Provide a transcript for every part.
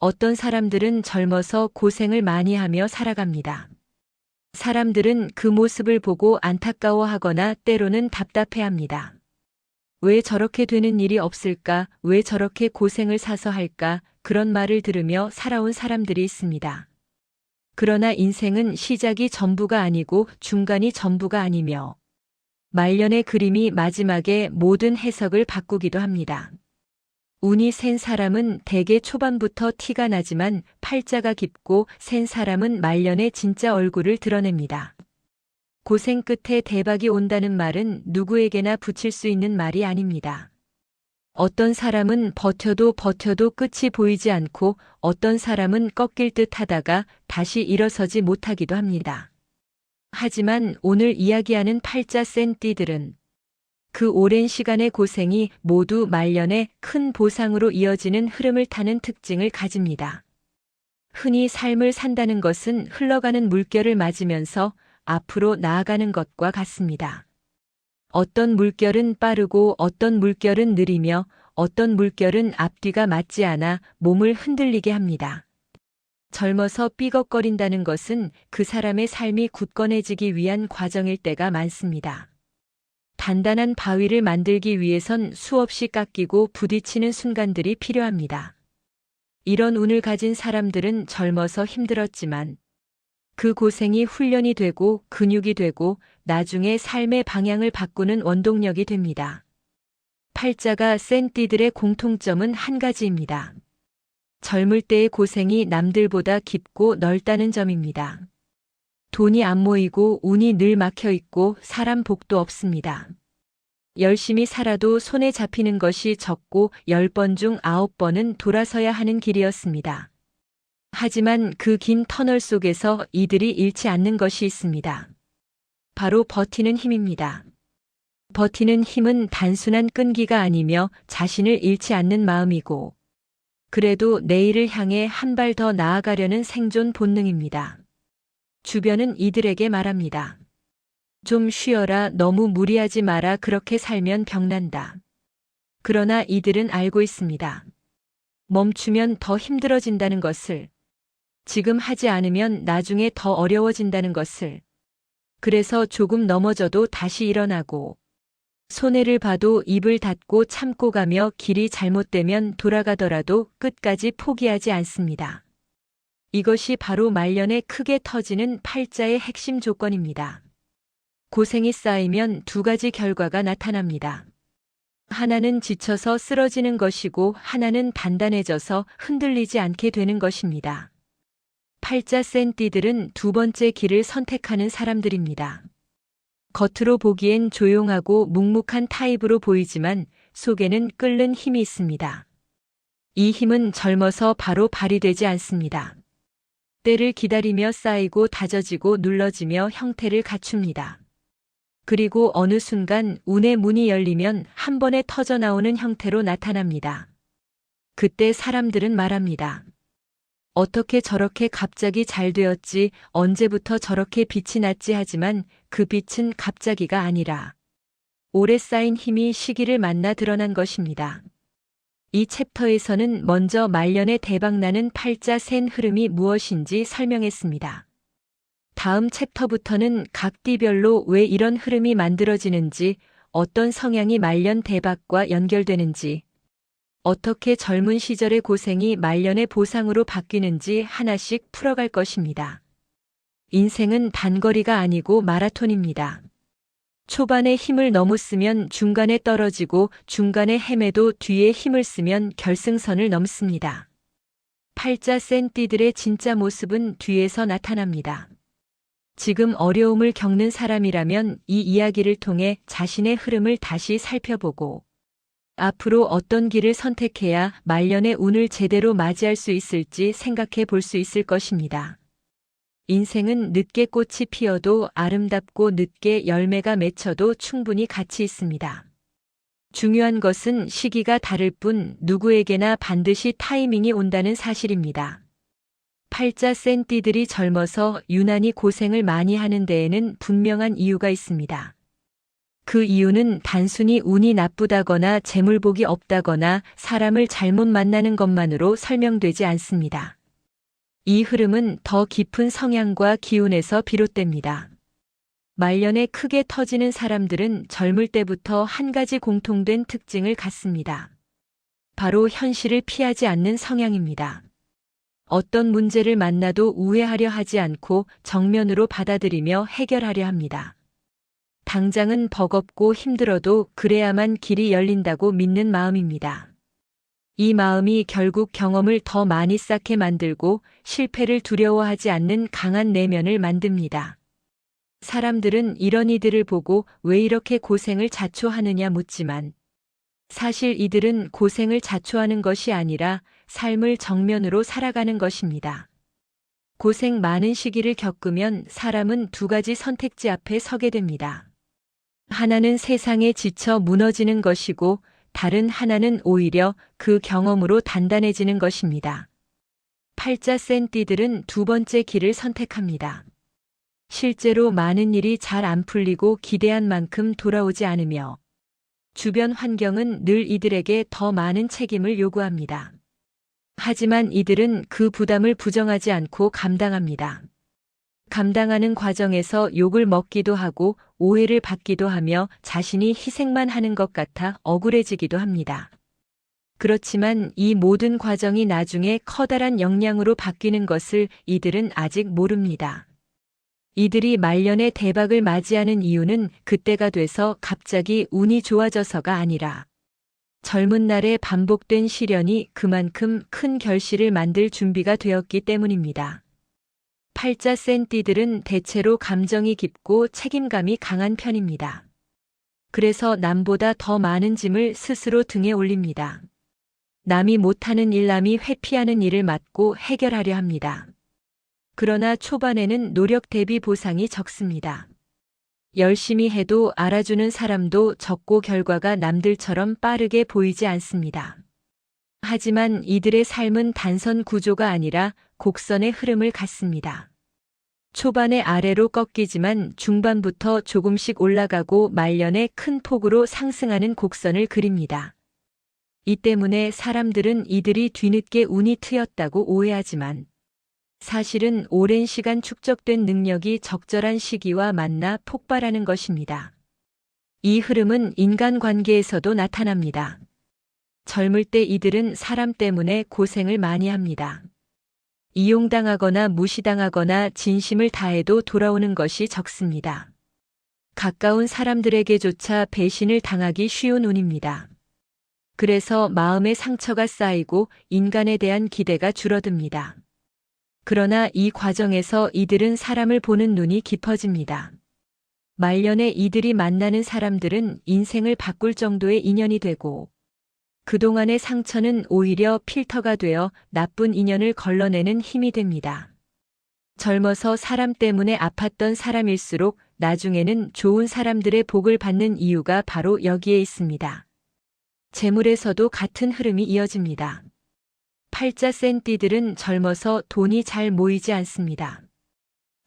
어떤 사람들은 젊어서 고생을 많이 하며 살아갑니다. 사람들은 그 모습을 보고 안타까워하거나 때로는 답답해합니다. 왜 저렇게 되는 일이 없을까? 왜 저렇게 고생을 사서 할까? 그런 말을 들으며 살아온 사람들이 있습니다. 그러나 인생은 시작이 전부가 아니고 중간이 전부가 아니며 말년의 그림이 마지막에 모든 해석을 바꾸기도 합니다. 운이 센 사람은 대개 초반부터 티가 나지만 팔자가 깊고 센 사람은 말년에 진짜 얼굴을 드러냅니다. 고생 끝에 대박이 온다는 말은 누구에게나 붙일 수 있는 말이 아닙니다. 어떤 사람은 버텨도 끝이 보이지 않고 어떤 사람은 꺾일 듯 하다가 다시 일어서지 못하기도 합니다. 하지만 오늘 이야기하는 팔자 센 띠들은 그 오랜 시간의 고생이 모두 말년에 큰 보상으로 이어지는 흐름을 타는 특징을 가집니다. 흔히 삶을 산다는 것은 흘러가는 물결을 맞으면서 앞으로 나아가는 것과 같습니다. 어떤 물결은 빠르고 어떤 물결은 느리며 어떤 물결은 앞뒤가 맞지 않아 몸을 흔들리게 합니다. 젊어서 삐걱거린다는 것은 그 사람의 삶이 굳건해지기 위한 과정일 때가 많습니다. 단단한 바위를 만들기 위해선 수없이 깎이고 부딪히는 순간들이 필요합니다. 이런 운을 가진 사람들은 젊어서 힘들었지만 그 고생이 훈련이 되고 근육이 되고 나중에 삶의 방향을 바꾸는 원동력이 됩니다. 팔자가 센 띠들의 공통점은 한 가지입니다. 젊을 때의 고생이 남들보다 깊고 넓다는 점입니다. 돈이 안 모이고 운이 늘 막혀 있고 사람 복도 없습니다. 열심히 살아도 손에 잡히는 것이 적고 10번 중 9번은 돌아서야 하는 길이었습니다. 하지만 그 긴 터널 속에서 이들이 잃지 않는 것이 있습니다. 바로 버티는 힘입니다. 버티는 힘은 단순한 끈기가 아니며 자신을 잃지 않는 마음이고 그래도 내일을 향해 한 발 더 나아가려는 생존 본능입니다. 주변은 이들에게 말합니다. 좀 쉬어라, 너무 무리하지 마라, 그렇게 살면 병난다. 그러나 이들은 알고 있습니다. 멈추면 더 힘들어진다는 것을, 지금 하지 않으면 나중에 더 어려워진다는 것을. 그래서 조금 넘어져도 다시 일어나고, 손해를 봐도 입을 닫고 참고 가며 길이 잘못되면 돌아가더라도 끝까지 포기하지 않습니다. 이것이 바로 말년에 크게 터지는 팔자의 핵심 조건입니다. 고생이 쌓이면 두 가지 결과가 나타납니다. 하나는 지쳐서 쓰러지는 것이고 하나는 단단해져서 흔들리지 않게 되는 것입니다. 팔자 센 띠들은 두 번째 길을 선택하는 사람들입니다. 겉으로 보기엔 조용하고 묵묵한 타입으로 보이지만 속에는 끓는 힘이 있습니다. 이 힘은 젊어서 바로 발휘되지 않습니다. 때를 기다리며 쌓이고 다져지고 눌러지며 형태를 갖춥니다. 그리고 어느 순간 운의 문이 열리면 한 번에 터져나오는 형태로 나타납니다. 그때 사람들은 말합니다. 어떻게 저렇게 갑자기 잘 되었지, 언제부터 저렇게 빛이 났지. 하지만 그 빛은 갑자기가 아니라 오래 쌓인 힘이 시기를 만나 드러난 것입니다. 이 챕터에서는 먼저 말년에 대박나는 팔자 센 흐름이 무엇인지 설명했습니다. 다음 챕터부터는 각 띠별로 왜 이런 흐름이 만들어지는지, 어떤 성향이 말년 대박과 연결되는지, 어떻게 젊은 시절의 고생이 말년의 보상으로 바뀌는지 하나씩 풀어갈 것입니다. 인생은 단거리가 아니고 마라톤입니다. 초반에 힘을 너무 쓰면 중간에 떨어지고 중간에 헤매도 뒤에 힘을 쓰면 결승선을 넘습니다. 팔자 센 띠들의 진짜 모습은 뒤에서 나타납니다. 지금 어려움을 겪는 사람이라면 이 이야기를 통해 자신의 흐름을 다시 살펴보고 앞으로 어떤 길을 선택해야 말년의 운을 제대로 맞이할 수 있을지 생각해 볼 수 있을 것입니다. 인생은 늦게 꽃이 피어도 아름답고 늦게 열매가 맺혀도 충분히 가치 있습니다. 중요한 것은 시기가 다를 뿐 누구에게나 반드시 타이밍이 온다는 사실입니다. 팔자 센 띠들이 젊어서 유난히 고생을 많이 하는 데에는 분명한 이유가 있습니다. 그 이유는 단순히 운이 나쁘다거나 재물복이 없다거나 사람을 잘못 만나는 것만으로 설명되지 않습니다. 이 흐름은 더 깊은 성향과 기운에서 비롯됩니다. 말년에 크게 터지는 사람들은 젊을 때부터 한 가지 공통된 특징을 갖습니다. 바로 현실을 피하지 않는 성향입니다. 어떤 문제를 만나도 우회하려 하지 않고 정면으로 받아들이며 해결하려 합니다. 당장은 버겁고 힘들어도 그래야만 길이 열린다고 믿는 마음입니다. 이 마음이 결국 경험을 더 많이 쌓게 만들고 실패를 두려워하지 않는 강한 내면을 만듭니다. 사람들은 이런 이들을 보고 왜 이렇게 고생을 자초하느냐 묻지만 사실 이들은 고생을 자초하는 것이 아니라 삶을 정면으로 살아가는 것입니다. 고생 많은 시기를 겪으면 사람은 두 가지 선택지 앞에 서게 됩니다. 하나는 세상에 지쳐 무너지는 것이고 다른 하나는 오히려 그 경험으로 단단해지는 것입니다. 팔자 센 띠들은 두 번째 길을 선택합니다. 실제로 많은 일이 잘 안 풀리고 기대한 만큼 돌아오지 않으며 주변 환경은 늘 이들에게 더 많은 책임을 요구합니다. 하지만 이들은 그 부담을 부정하지 않고 감당합니다. 감당하는 과정에서 욕을 먹기도 하고 오해를 받기도 하며 자신이 희생만 하는 것 같아 억울해지기도 합니다. 그렇지만 이 모든 과정이 나중에 커다란 역량으로 바뀌는 것을 이들은 아직 모릅니다. 이들이 말년에 대박을 맞이하는 이유는 그때가 돼서 갑자기 운이 좋아져서가 아니라 젊은 날에 반복된 시련이 그만큼 큰 결실을 만들 준비가 되었기 때문입니다. 팔자 센 띠들은 대체로 감정이 깊고 책임감이 강한 편입니다. 그래서 남보다 더 많은 짐을 스스로 등에 올립니다. 남이 못하는 일 남이 회피하는 일을 맡고 해결하려 합니다. 그러나 초반에는 노력 대비 보상이 적습니다. 열심히 해도 알아주는 사람도 적고 결과가 남들처럼 빠르게 보이지 않습니다. 하지만 이들의 삶은 단선 구조가 아니라 곡선의 흐름을 갖습니다. 초반에 아래로 꺾이지만 중반부터 조금씩 올라가고 말년에 큰 폭으로 상승하는 곡선을 그립니다. 이 때문에 사람들은 이들이 뒤늦게 운이 트였다고 오해하지만 사실은 오랜 시간 축적된 능력이 적절한 시기와 만나 폭발하는 것입니다. 이 흐름은 인간관계에서도 나타납니다. 젊을 때 이들은 사람 때문에 고생을 많이 합니다. 이용당하거나 무시당하거나 진심을 다해도 돌아오는 것이 적습니다. 가까운 사람들에게조차 배신을 당하기 쉬운 운입니다. 그래서 마음의 상처가 쌓이고 인간에 대한 기대가 줄어듭니다. 그러나 이 과정에서 이들은 사람을 보는 눈이 깊어집니다. 말년에 이들이 만나는 사람들은 인생을 바꿀 정도의 인연이 되고 그동안의 상처는 오히려 필터가 되어 나쁜 인연을 걸러내는 힘이 됩니다. 젊어서 사람 때문에 아팠던 사람일수록 나중에는 좋은 사람들의 복을 받는 이유가 바로 여기에 있습니다. 재물에서도 같은 흐름이 이어집니다. 팔자 센 띠들은 젊어서 돈이 잘 모이지 않습니다.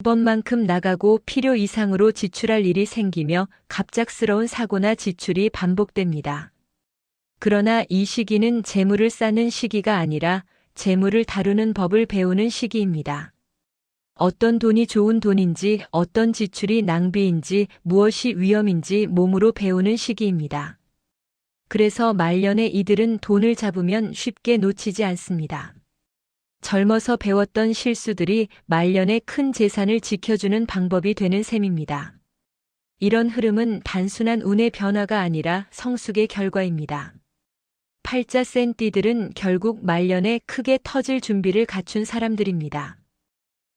번만큼 나가고 필요 이상으로 지출할 일이 생기며 갑작스러운 사고나 지출이 반복됩니다. 그러나 이 시기는 재물을 쌓는 시기가 아니라 재물을 다루는 법을 배우는 시기입니다. 어떤 돈이 좋은 돈인지, 어떤 지출이 낭비인지, 무엇이 위험인지 몸으로 배우는 시기입니다. 그래서 말년에 이들은 돈을 잡으면 쉽게 놓치지 않습니다. 젊어서 배웠던 실수들이 말년에 큰 재산을 지켜주는 방법이 되는 셈입니다. 이런 흐름은 단순한 운의 변화가 아니라 성숙의 결과입니다. 팔자 센 띠들은 결국 말년에 크게 터질 준비를 갖춘 사람들입니다.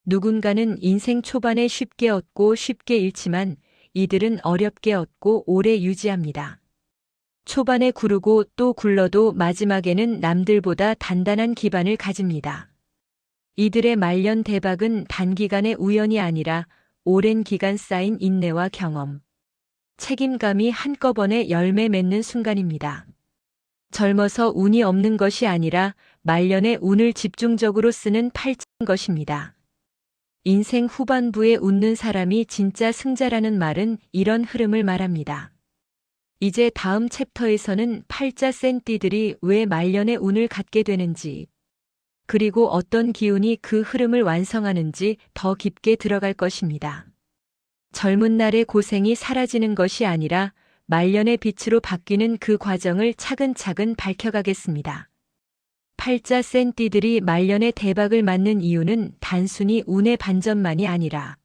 누군가는 인생 초반에 쉽게 얻고 쉽게 잃지만 이들은 어렵게 얻고 오래 유지합니다. 초반에 구르고 또 굴러도 마지막에는 남들보다 단단한 기반을 가집니다. 이들의 말년 대박은 단기간의 우연이 아니라 오랜 기간 쌓인 인내와 경험, 책임감이 한꺼번에 열매 맺는 순간입니다. 젊어서 운이 없는 것이 아니라 말년에 운을 집중적으로 쓰는 팔자인 것입니다. 인생 후반부에 웃는 사람이 진짜 승자라는 말은 이런 흐름을 말합니다. 이제 다음 챕터에서는 팔자 센 띠들이 왜 말년의 운을 갖게 되는지, 그리고 어떤 기운이 그 흐름을 완성하는지 더 깊게 들어갈 것입니다. 젊은 날의 고생이 사라지는 것이 아니라 말년의 빛으로 바뀌는 그 과정을 차근차근 밝혀가겠습니다. 팔자 센 띠들이 말년의 대박을 맞는 이유는 단순히 운의 반전만이 아니라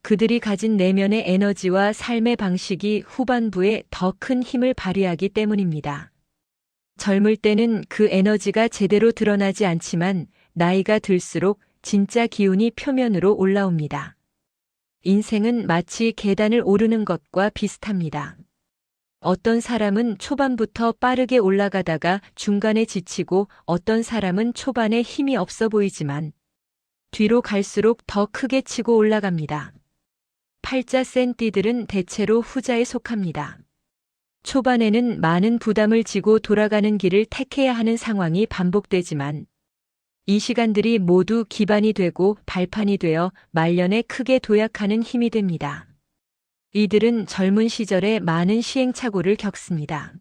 그들이 가진 내면의 에너지와 삶의 방식이 후반부에 더 큰 힘을 발휘하기 때문입니다. 젊을 때는 그 에너지가 제대로 드러나지 않지만 나이가 들수록 진짜 기운이 표면으로 올라옵니다. 인생은 마치 계단을 오르는 것과 비슷합니다. 어떤 사람은 초반부터 빠르게 올라가다가 중간에 지치고 어떤 사람은 초반에 힘이 없어 보이지만 뒤로 갈수록 더 크게 치고 올라갑니다. 팔자 센 띠들은 대체로 후자에 속합니다. 초반에는 많은 부담을 지고 돌아가는 길을 택해야 하는 상황이 반복되지만 이 시간들이 모두 기반이 되고 발판이 되어 말년에 크게 도약하는 힘이 됩니다. 이들은 젊은 시절에 많은 시행착오를 겪습니다.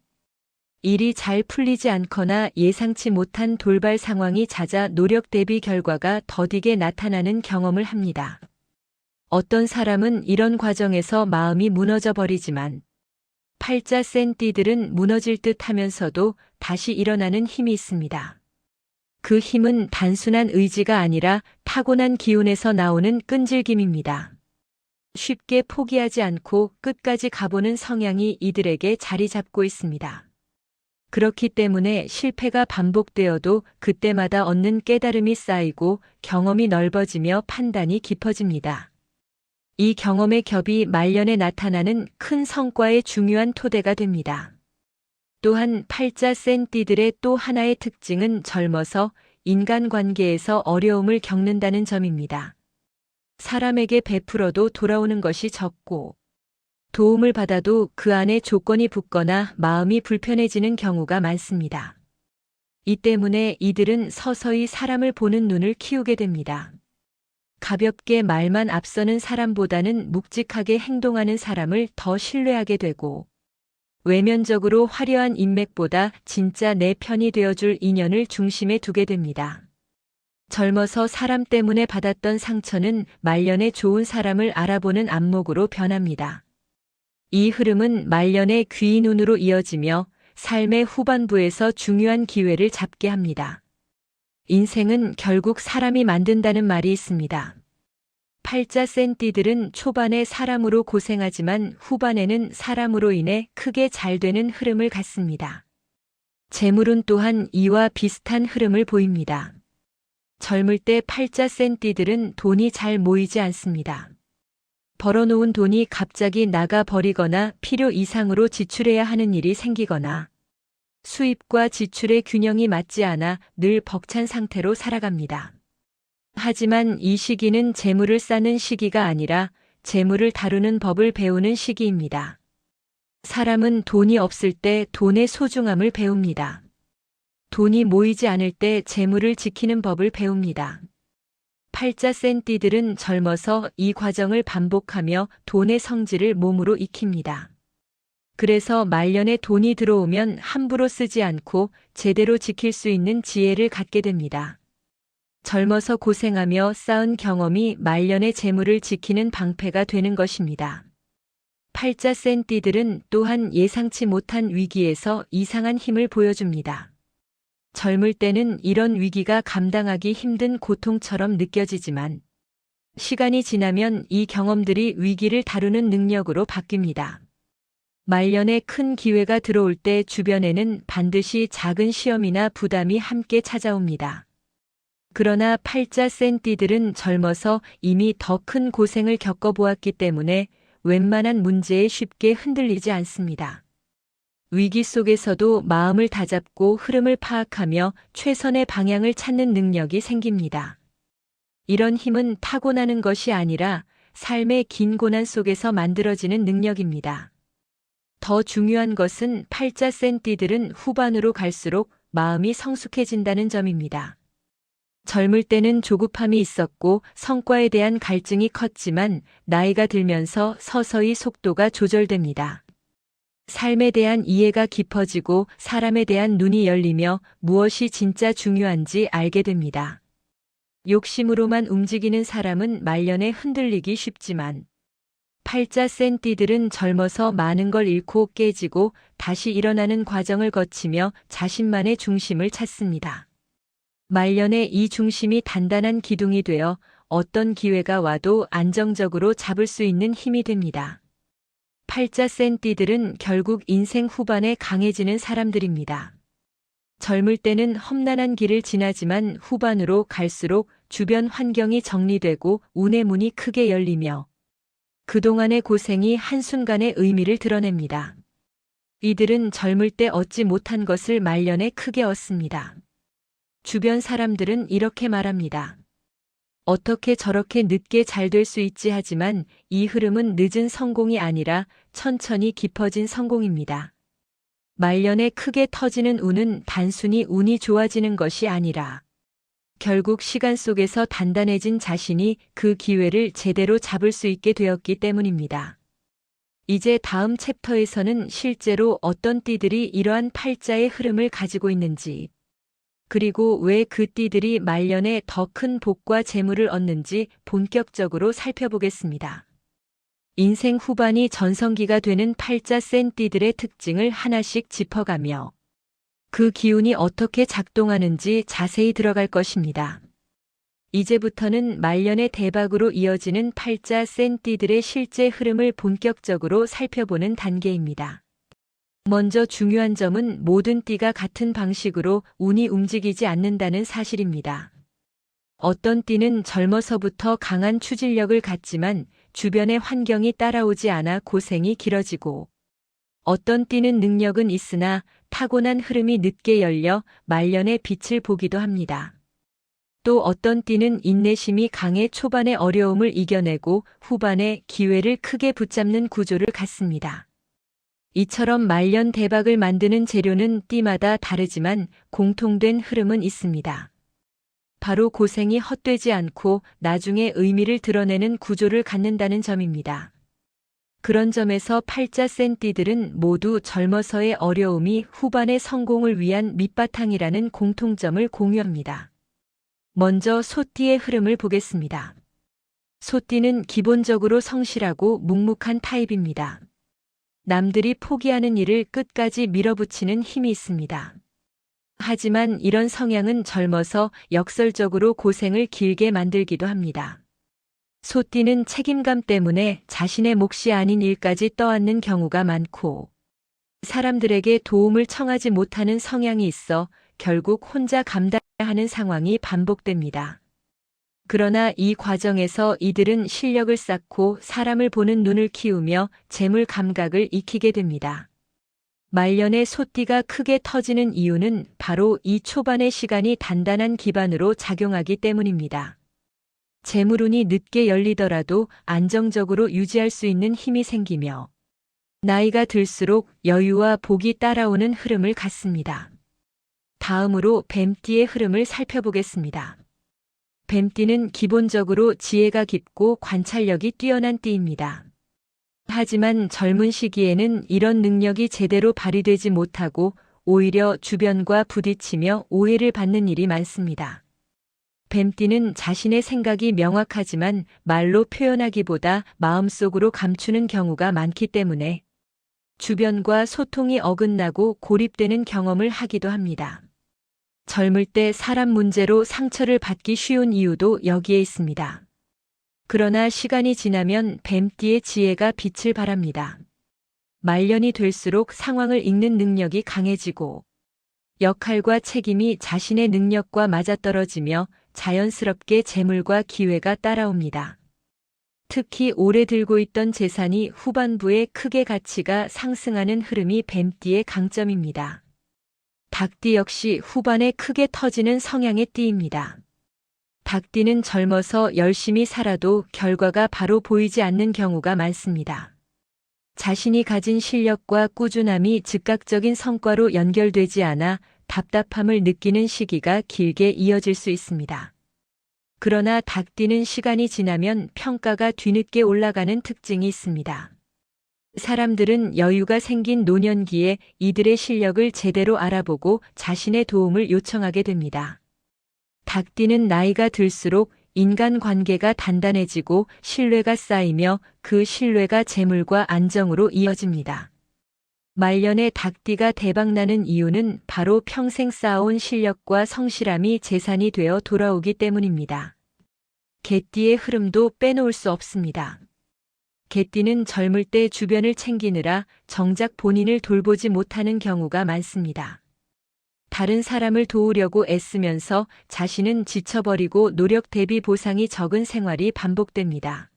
일이 잘 풀리지 않거나 예상치 못한 돌발 상황이 잦아 노력 대비 결과가 더디게 나타나는 경험을 합니다. 어떤 사람은 이런 과정에서 마음이 무너져 버리지만 팔자 센 띠들은 무너질 듯 하면서도 다시 일어나는 힘이 있습니다. 그 힘은 단순한 의지가 아니라 타고난 기운에서 나오는 끈질김입니다. 쉽게 포기하지 않고 끝까지 가보는 성향이 이들에게 자리 잡고 있습니다. 그렇기 때문에 실패가 반복되어도 그때마다 얻는 깨달음이 쌓이고 경험이 넓어지며 판단이 깊어집니다. 이 경험의 겹이 말년에 나타나는 큰 성과의 중요한 토대가 됩니다. 또한 팔자 센 띠들의 또 하나의 특징은 젊어서 인간관계에서 어려움을 겪는다는 점입니다. 사람에게 베풀어도 돌아오는 것이 적고 도움을 받아도 그 안에 조건이 붙거나 마음이 불편해지는 경우가 많습니다. 이 때문에 이들은 서서히 사람을 보는 눈을 키우게 됩니다. 가볍게 말만 앞서는 사람보다는 묵직하게 행동하는 사람을 더 신뢰하게 되고 외면적으로 화려한 인맥보다 진짜 내 편이 되어줄 인연을 중심에 두게 됩니다. 젊어서 사람 때문에 받았던 상처는 말년에 좋은 사람을 알아보는 안목으로 변합니다. 이 흐름은 말년의 귀인 운으로 이어지며 삶의 후반부에서 중요한 기회를 잡게 합니다. 인생은 결국 사람이 만든다는 말이 있습니다. 팔자 센 띠들은 초반에 사람으로 고생하지만 후반에는 사람으로 인해 크게 잘 되는 흐름을 갖습니다. 재물운 또한 이와 비슷한 흐름을 보입니다. 젊을 때 팔자 센 띠들은 돈이 잘 모이지 않습니다. 벌어놓은 돈이 갑자기 나가 버리거나 필요 이상으로 지출해야 하는 일이 생기거나 수입과 지출의 균형이 맞지 않아 늘 벅찬 상태로 살아갑니다. 하지만 이 시기는 재물을 쌓는 시기가 아니라 재물을 다루는 법을 배우는 시기입니다. 사람은 돈이 없을 때 돈의 소중함을 배웁니다. 돈이 모이지 않을 때 재물을 지키는 법을 배웁니다. 팔자 센 띠들은 젊어서 이 과정을 반복하며 돈의 성질을 몸으로 익힙니다. 그래서 말년에 돈이 들어오면 함부로 쓰지 않고 제대로 지킬 수 있는 지혜를 갖게 됩니다. 젊어서 고생하며 쌓은 경험이 말년의 재물을 지키는 방패가 되는 것입니다. 팔자 센 띠들은 또한 예상치 못한 위기에서 이상한 힘을 보여줍니다. 젊을 때는 이런 위기가 감당하기 힘든 고통처럼 느껴지지만 시간이 지나면 이 경험들이 위기를 다루는 능력으로 바뀝니다. 말년에 큰 기회가 들어올 때 주변에는 반드시 작은 시험이나 부담이 함께 찾아옵니다. 그러나 팔자 센 띠들은 젊어서 이미 더 큰 고생을 겪어보았기 때문에 웬만한 문제에 쉽게 흔들리지 않습니다. 위기 속에서도 마음을 다잡고 흐름을 파악하며 최선의 방향을 찾는 능력이 생깁니다. 이런 힘은 타고나는 것이 아니라 삶의 긴 고난 속에서 만들어지는 능력입니다. 더 중요한 것은 팔자 센 띠들은 후반으로 갈수록 마음이 성숙해진다는 점입니다. 젊을 때는 조급함이 있었고 성과에 대한 갈증이 컸지만 나이가 들면서 서서히 속도가 조절됩니다. 삶에 대한 이해가 깊어지고 사람에 대한 눈이 열리며 무엇이 진짜 중요한지 알게 됩니다. 욕심으로만 움직이는 사람은 말년에 흔들리기 쉽지만 팔자 센 띠들은 젊어서 많은 걸 잃고 깨지고 다시 일어나는 과정을 거치며 자신만의 중심을 찾습니다. 말년에 이 중심이 단단한 기둥이 되어 어떤 기회가 와도 안정적으로 잡을 수 있는 힘이 됩니다. 팔자 센 띠들은 결국 인생 후반에 강해지는 사람들입니다. 젊을 때는 험난한 길을 지나지만 후반으로 갈수록 주변 환경이 정리되고 운의 문이 크게 열리며 그동안의 고생이 한순간에 의미를 드러냅니다. 이들은 젊을 때 얻지 못한 것을 말년에 크게 얻습니다. 주변 사람들은 이렇게 말합니다. 어떻게 저렇게 늦게 잘 될 수 있지 하지만 이 흐름은 늦은 성공이 아니라 천천히 깊어진 성공입니다. 말년에 크게 터지는 운은 단순히 운이 좋아지는 것이 아니라 결국 시간 속에서 단단해진 자신이 그 기회를 제대로 잡을 수 있게 되었기 때문입니다. 이제 다음 챕터에서는 실제로 어떤 띠들이 이러한 팔자의 흐름을 가지고 있는지, 그리고 왜 그 띠들이 말년에 더 큰 복과 재물을 얻는지 본격적으로 살펴보겠습니다. 인생 후반이 전성기가 되는 팔자 센 띠들의 특징을 하나씩 짚어가며 그 기운이 어떻게 작동하는지 자세히 들어갈 것입니다. 이제부터는 말년의 대박으로 이어지는 팔자 센 띠들의 실제 흐름을 본격적으로 살펴보는 단계입니다. 먼저 중요한 점은 모든 띠가 같은 방식으로 운이 움직이지 않는다는 사실입니다. 어떤 띠는 젊어서부터 강한 추진력을 갖지만 주변의 환경이 따라오지 않아 고생이 길어지고, 어떤 띠는 능력은 있으나 타고난 흐름이 늦게 열려 말년에 빛을 보기도 합니다. 또 어떤 띠는 인내심이 강해 초반의 어려움을 이겨내고 후반에 기회를 크게 붙잡는 구조를 갖습니다. 이처럼 말년 대박을 만드는 재료는 띠마다 다르지만 공통된 흐름은 있습니다. 바로 고생이 헛되지 않고 나중에 의미를 드러내는 구조를 갖는다는 점입니다. 그런 점에서 팔자 센 띠들은 모두 젊어서의 어려움이 후반의 성공을 위한 밑바탕이라는 공통점을 공유합니다. 먼저 소띠의 흐름을 보겠습니다. 소띠는 기본적으로 성실하고 묵묵한 타입입니다. 남들이 포기하는 일을 끝까지 밀어붙이는 힘이 있습니다. 하지만 이런 성향은 젊어서 역설적으로 고생을 길게 만들기도 합니다. 소띠는 책임감 때문에 자신의 몫이 아닌 일까지 떠안는 경우가 많고, 사람들에게 도움을 청하지 못하는 성향이 있어 결국 혼자 감당해야 하는 상황이 반복됩니다. 그러나 이 과정에서 이들은 실력을 쌓고 사람을 보는 눈을 키우며 재물 감각을 익히게 됩니다. 말년에 소띠가 크게 터지는 이유는 바로 이 초반의 시간이 단단한 기반으로 작용하기 때문입니다. 재물운이 늦게 열리더라도 안정적으로 유지할 수 있는 힘이 생기며 나이가 들수록 여유와 복이 따라오는 흐름을 갖습니다. 다음으로 뱀띠의 흐름을 살펴보겠습니다. 뱀띠는 기본적으로 지혜가 깊고 관찰력이 뛰어난 띠입니다. 하지만 젊은 시기에는 이런 능력이 제대로 발휘되지 못하고 오히려 주변과 부딪히며 오해를 받는 일이 많습니다. 뱀띠는 자신의 생각이 명확하지만 말로 표현하기보다 마음속으로 감추는 경우가 많기 때문에 주변과 소통이 어긋나고 고립되는 경험을 하기도 합니다. 젊을 때 사람 문제로 상처를 받기 쉬운 이유도 여기에 있습니다. 그러나 시간이 지나면 뱀띠의 지혜가 빛을 발합니다. 말년이 될수록 상황을 읽는 능력이 강해지고 역할과 책임이 자신의 능력과 맞아떨어지며 자연스럽게 재물과 기회가 따라옵니다. 특히 오래 들고 있던 재산이 후반부에 크게 가치가 상승하는 흐름이 뱀띠의 강점입니다. 닭띠 역시 후반에 크게 터지는 성향의 띠입니다. 닭띠는 젊어서 열심히 살아도 결과가 바로 보이지 않는 경우가 많습니다. 자신이 가진 실력과 꾸준함이 즉각적인 성과로 연결되지 않아 답답함을 느끼는 시기가 길게 이어질 수 있습니다. 그러나 닭띠는 시간이 지나면 평가가 뒤늦게 올라가는 특징이 있습니다. 사람들은 여유가 생긴 노년기에 이들의 실력을 제대로 알아보고 자신의 도움을 요청하게 됩니다. 닭띠는 나이가 들수록 인간관계가 단단해지고 신뢰가 쌓이며 그 신뢰가 재물과 안정으로 이어집니다. 말년에 닭띠가 대박나는 이유는 바로 평생 쌓아온 실력과 성실함이 재산이 되어 돌아오기 때문입니다. 개띠의 흐름도 빼놓을 수 없습니다. 개띠는 젊을 때 주변을 챙기느라 정작 본인을 돌보지 못하는 경우가 많습니다. 다른 사람을 도우려고 애쓰면서 자신은 지쳐버리고 노력 대비 보상이 적은 생활이 반복됩니다.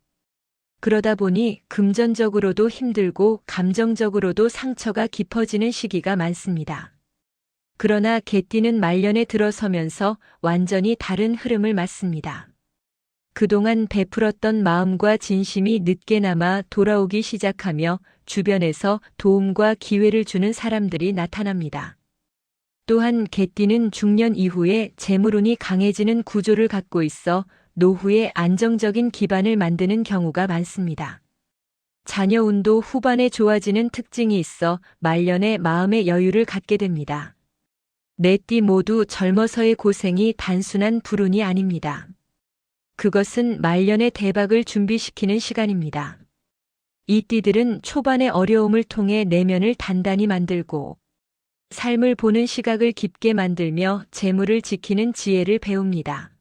그러다 보니 금전적으로도 힘들고 감정적으로도 상처가 깊어지는 시기가 많습니다. 그러나 개띠는 말년에 들어서면서 완전히 다른 흐름을 맞습니다. 그동안 베풀었던 마음과 진심이 늦게나마 돌아오기 시작하며 주변에서 도움과 기회를 주는 사람들이 나타납니다. 또한 개띠는 중년 이후에 재물운이 강해지는 구조를 갖고 있어 노후에 안정적인 기반을 만드는 경우가 많습니다. 자녀운도 후반에 좋아지는 특징이 있어 말년에 마음의 여유를 갖게 됩니다. 네 띠 모두 젊어서의 고생이 단순한 불운이 아닙니다. 그것은 말년의 대박을 준비시키는 시간입니다. 이 띠들은 초반의 어려움을 통해 내면을 단단히 만들고 삶을 보는 시각을 깊게 만들며 재물을 지키는 지혜를 배웁니다.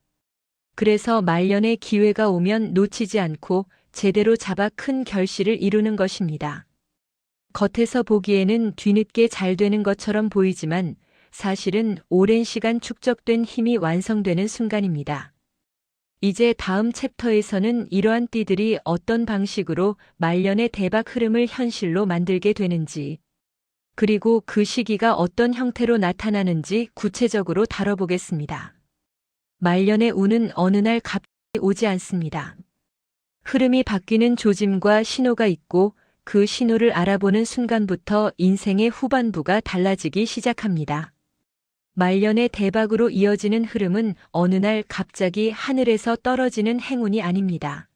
그래서 말년에 기회가 오면 놓치지 않고 제대로 잡아 큰 결실을 이루는 것입니다. 겉에서 보기에는 뒤늦게 잘 되는 것처럼 보이지만 사실은 오랜 시간 축적된 힘이 완성되는 순간입니다. 이제 다음 챕터에서는 이러한 띠들이 어떤 방식으로 말년의 대박 흐름을 현실로 만들게 되는지, 그리고 그 시기가 어떤 형태로 나타나는지 구체적으로 다뤄보겠습니다. 말년의 운은 어느 날 갑자기 오지 않습니다. 흐름이 바뀌는 조짐과 신호가 있고 그 신호를 알아보는 순간부터 인생의 후반부가 달라지기 시작합니다. 말년의 대박으로 이어지는 흐름은 어느 날 갑자기 하늘에서 떨어지는 행운이 아닙니다.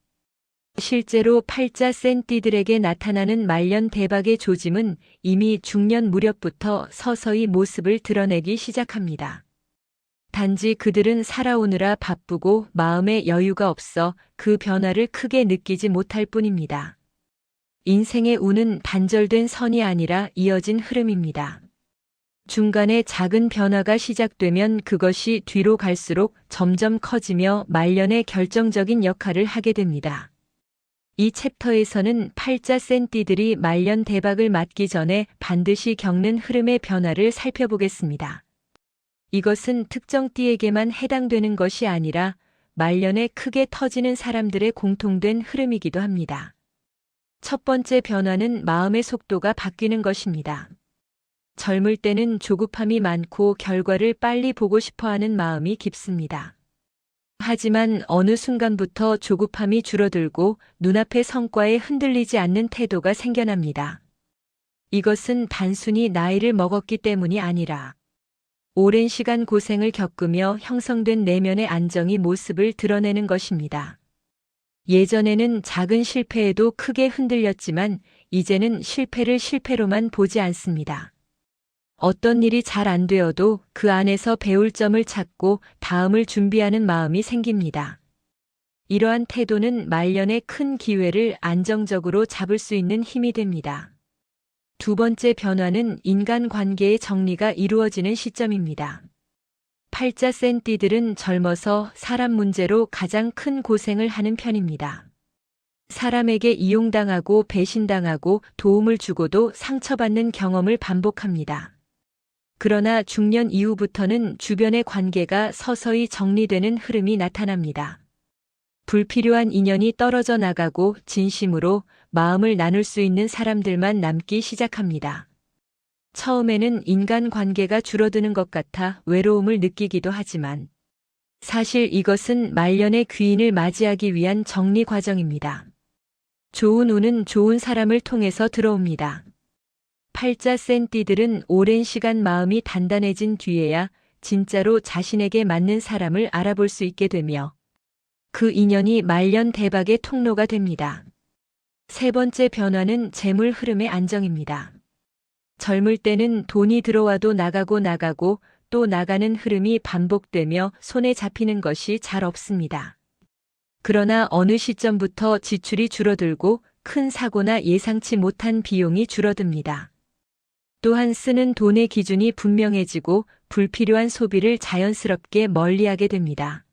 실제로 팔자 센 띠들에게 나타나는 말년 대박의 조짐은 이미 중년 무렵부터 서서히 모습을 드러내기 시작합니다. 단지 그들은 살아오느라 바쁘고 마음에 여유가 없어 그 변화를 크게 느끼지 못할 뿐입니다. 인생의 운은 단절된 선이 아니라 이어진 흐름입니다. 중간에 작은 변화가 시작되면 그것이 뒤로 갈수록 점점 커지며 말년에 결정적인 역할을 하게 됩니다. 이 챕터에서는 팔자 센 띠들이 말년 대박을 맞기 전에 반드시 겪는 흐름의 변화를 살펴보겠습니다. 이것은 특정 띠에게만 해당되는 것이 아니라 말년에 크게 터지는 사람들의 공통된 흐름이기도 합니다. 첫 번째 변화는 마음의 속도가 바뀌는 것입니다. 젊을 때는 조급함이 많고 결과를 빨리 보고 싶어하는 마음이 깊습니다. 하지만 어느 순간부터 조급함이 줄어들고 눈앞의 성과에 흔들리지 않는 태도가 생겨납니다. 이것은 단순히 나이를 먹었기 때문이 아니라 오랜 시간 고생을 겪으며 형성된 내면의 안정이 모습을 드러내는 것입니다. 예전에는 작은 실패에도 크게 흔들렸지만 이제는 실패를 실패로만 보지 않습니다. 어떤 일이 잘 안 되어도 그 안에서 배울 점을 찾고 다음을 준비하는 마음이 생깁니다. 이러한 태도는 말년의 큰 기회를 안정적으로 잡을 수 있는 힘이 됩니다. 두 번째 변화는 인간관계의 정리가 이루어지는 시점입니다. 팔자 센 띠들은 젊어서 사람 문제로 가장 큰 고생을 하는 편입니다. 사람에게 이용당하고 배신당하고 도움을 주고도 상처받는 경험을 반복합니다. 그러나 중년 이후부터는 주변의 관계가 서서히 정리되는 흐름이 나타납니다. 불필요한 인연이 떨어져 나가고 진심으로 마음을 나눌 수 있는 사람들만 남기 시작합니다. 처음에는 인간관계가 줄어드는 것 같아 외로움을 느끼기도 하지만 사실 이것은 말년의 귀인을 맞이하기 위한 정리 과정입니다. 좋은 운은 좋은 사람을 통해서 들어옵니다. 팔자 센 띠들은 오랜 시간 마음이 단단해진 뒤에야 진짜로 자신에게 맞는 사람을 알아볼 수 있게 되며 그 인연이 말년 대박의 통로가 됩니다. 세 번째 변화는 재물 흐름의 안정입니다. 젊을 때는 돈이 들어와도 나가고 또 나가는 흐름이 반복되며 손에 잡히는 것이 잘 없습니다. 그러나 어느 시점부터 지출이 줄어들고 큰 사고나 예상치 못한 비용이 줄어듭니다. 또한 쓰는 돈의 기준이 분명해지고 불필요한 소비를 자연스럽게 멀리하게 됩니다.